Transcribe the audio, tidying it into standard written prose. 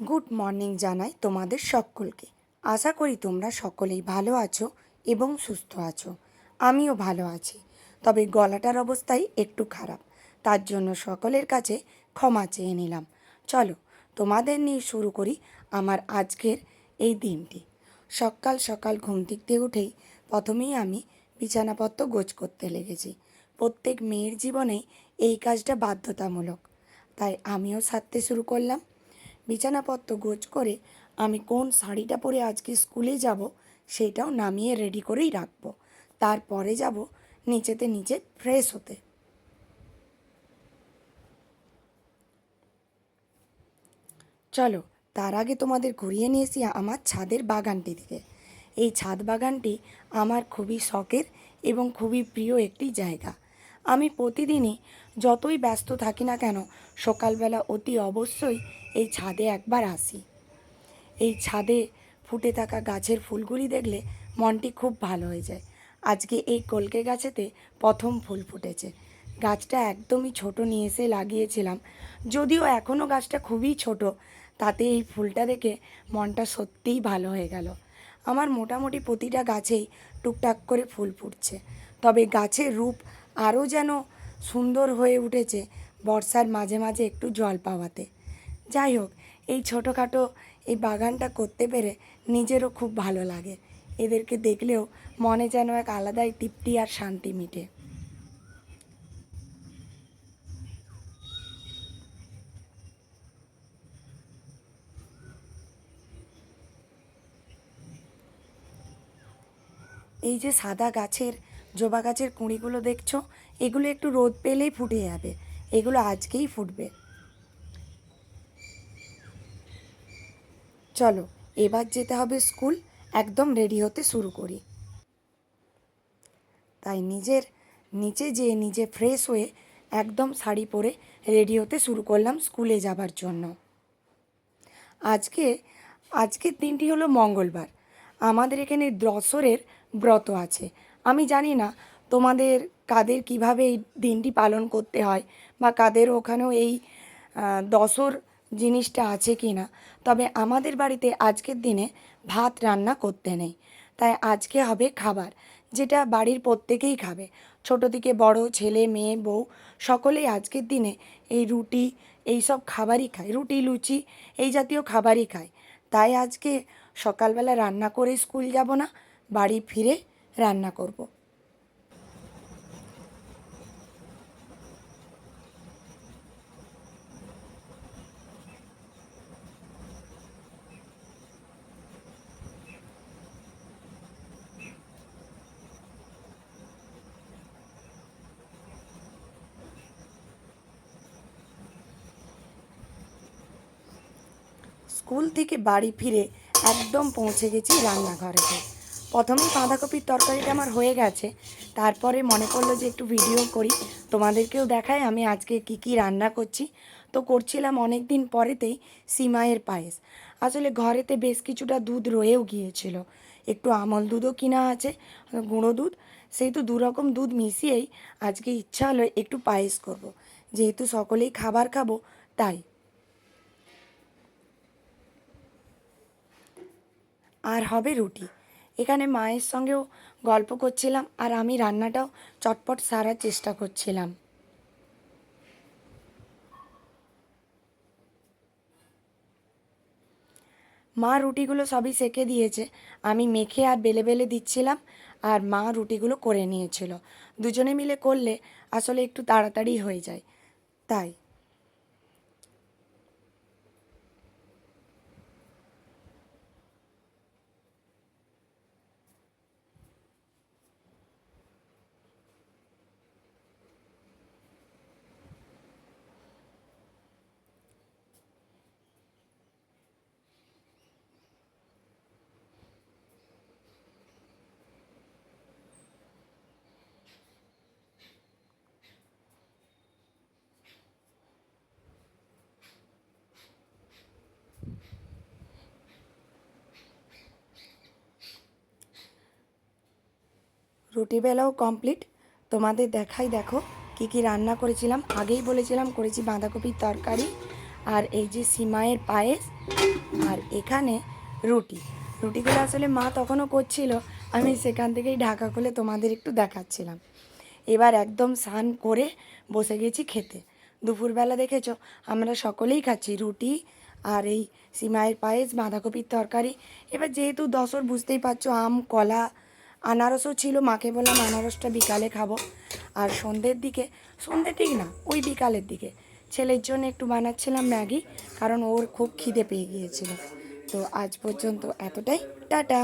Good morning জানাই তোমাদের সকলকে। আশা করি তোমরা সকলেই ভালো আছো এবং সুস্থ আছো। আমিও ভালো আছি, তবে গলাটার অবস্থাই একটু খারাপ, তার জন্য সকলের কাছে ক্ষমা চেয়ে নিলাম। চলো তোমাদের নিয়ে শুরু করি আমার আজকের এই দিনটি। সকাল সকাল ঘুম থেকে উঠেই প্রথমেই আমি বিছানাপত্র গোছ করতে লেগেছি। প্রত্যেক মেয়ের জীবনেই এই কাজটা বাধ্যতামূলক, তাই আমিও সারতে শুরু করলাম। বিছানাপত্র গোছ করে আমি কোন শাড়িটা পরে আজকে স্কুলে যাব সেটাও নামিয়ে রেডি করেই রাখবো। তারপরে যাব নিচেতে নিচে ফ্রেশ হতে। চলো তার আগে তোমাদের ঘুরিয়ে নিয়ে এসি আমার ছাদের বাগানটি থেকে। এই ছাদ বাগানটি আমার খুবই শখের এবং খুবই প্রিয় একটি জায়গা। আমি প্রতিদিনই যতই ব্যস্ত থাকি না কেন সকালবেলা অতি অবশ্যই এই ছাদে একবার আসি। এই ছাদে ফুটে থাকা গাছের ফুলগুলি দেখলে মনটি খুব ভালো হয়ে যায়। আজকে এই কলকে গাছেতে প্রথম ফুল ফুটেছে। গাছটা একদমই ছোট নিয়ে এসে লাগিয়েছিলাম, যদিও এখনও গাছটা খুবই ছোট, তাতে এই ফুলটা দেখে মনটা সত্যিই ভালো হয়ে গেল। আমার মোটামুটি প্রতিটা গাছেই টুকটাক করে ফুল ফুটছে, তবে গাছের রূপ আরও যেন সুন্দর হয়ে উঠেছে বর্ষার মাঝে মাঝে একটু জল পাওয়াতে। যাই হোক, এই ছোটোখাটো এই বাগানটা করতে পেরে নিজেরও খুব ভালো লাগে। এদেরকে দেখলেও মনে যেন এক আলাদাই তৃপ্তি আর শান্তি মিটে। এই যে সাদা গাছের জবা গাছের কুঁড়িগুলো দেখছো, এগুলো একটু রোদ পেলেই ফুটে যাবে। এগুলো আজকেই ফুটবে। চলো এবার যেতে হবে স্কুল, একদম রেডি হতে শুরু করি। তাই নিচে যেয়ে নিজে ফ্রেশ হয়ে একদম শাড়ি পরে রেডি হতে শুরু করলাম স্কুলে যাবার জন্য। আজকে আজকের দিনটি হলো মঙ্গলবার। আমাদের এখানে দশরের ব্রত আছে। আমি জানি না তোমাদের কাদের কিভাবে এই দিনটি পালন করতে হয়, বা কাদের ওখানেও এই দশর জিনিসটা আছে কি না। তবে আমাদের বাড়িতে আজকের দিনে ভাত রান্না করতে নেই, তাই আজকে হবে খাবার যেটা বাড়ির প্রত্যেকেই খাবে। ছোট থেকে বড়, ছেলে মেয়ে বউ সকলেই আজকের দিনে এই রুটি এই সব খাবারই খায়, রুটি লুচি এই জাতীয় খাবারই খায়। তাই আজকে সকালবেলা রান্না করে স্কুল যাব না, বাড়ি ফিরে রান্না করব। স্কুল থেকে বাড়ি ফিরে একদম পৌঁছে গেছি রান্নাঘরেতে। প্রথমেই বাঁধাকপির তরকারিটা আমার হয়ে গেছে, তারপরে মনে পড়লো যে একটু ভিডিও করি, তোমাদেরকেও দেখাই আমি আজকে কি কি রান্না করছি। তো করছিলাম অনেক দিন পরেতেই সিমাইয়ের পায়েস। আসলে ঘরেতে বেশ কিছুটা দুধ রয়েও গিয়েছিল, একটু আমল দুধও কিনা আছে, গুঁড়ো দুধ, সেই তো দু রকম দুধ মিশিয়েই আজকে ইচ্ছা হলো একটু পায়েস করব। যেহেতু সকলেই খাবার খাবো তাই। আর হবে রুটি। এখানে মায়ের সঙ্গেও গল্প করছিলাম আর আমি রান্নাটাও চটপট সারার চেষ্টা করছিলাম। মা রুটিগুলো সবই সেঁকে দিয়েছে, আমি মেখে আর বেলে বেলে দিচ্ছিলাম, আর মা রুটিগুলো করে নিয়েছিল। দুজনে মিলে করলে আসলে একটু তাড়াতাড়ি হয়ে যায়, তাই। রুটি বেলাও কমপ্লিট। তোমাদের দেখাই, দেখো কি কি রান্না করেছিলাম। আগেই বলেছিলাম করেছি বাঁধাকপির তরকারি আর এই যে সিমাইয়ের পায়েস, আর এখানে রুটি। রুটিগুলো আসলে মা তখনও করছিল, আমি সেখান থেকেই ঢাকা খুলে তোমাদের একটু দেখাচ্ছিলাম। এবার একদম স্নান করে বসে গেছি খেতে। দুপুরবেলা দেখেছো আমরা সকলেই খাচ্ছি রুটি আর এই সিমাইয়ের পায়েস, বাঁধাকপির তরকারি। এবার যেহেতু দশর বুঝতেই পারছো, আম, কলা, আনারসও ছিল, মাকে বললাম আনারসটা বিকালে খাবো। আর সন্ধ্যের দিকে, সন্ধ্যে ঠিক না, ওই বিকালের দিকে ছেলের জন্য একটু বানাচ্ছিলাম ম্যাগি, কারণ ওর খুব খিদে পেয়ে গিয়েছিল। তো আজ পর্যন্ত এতটাই, টাটা।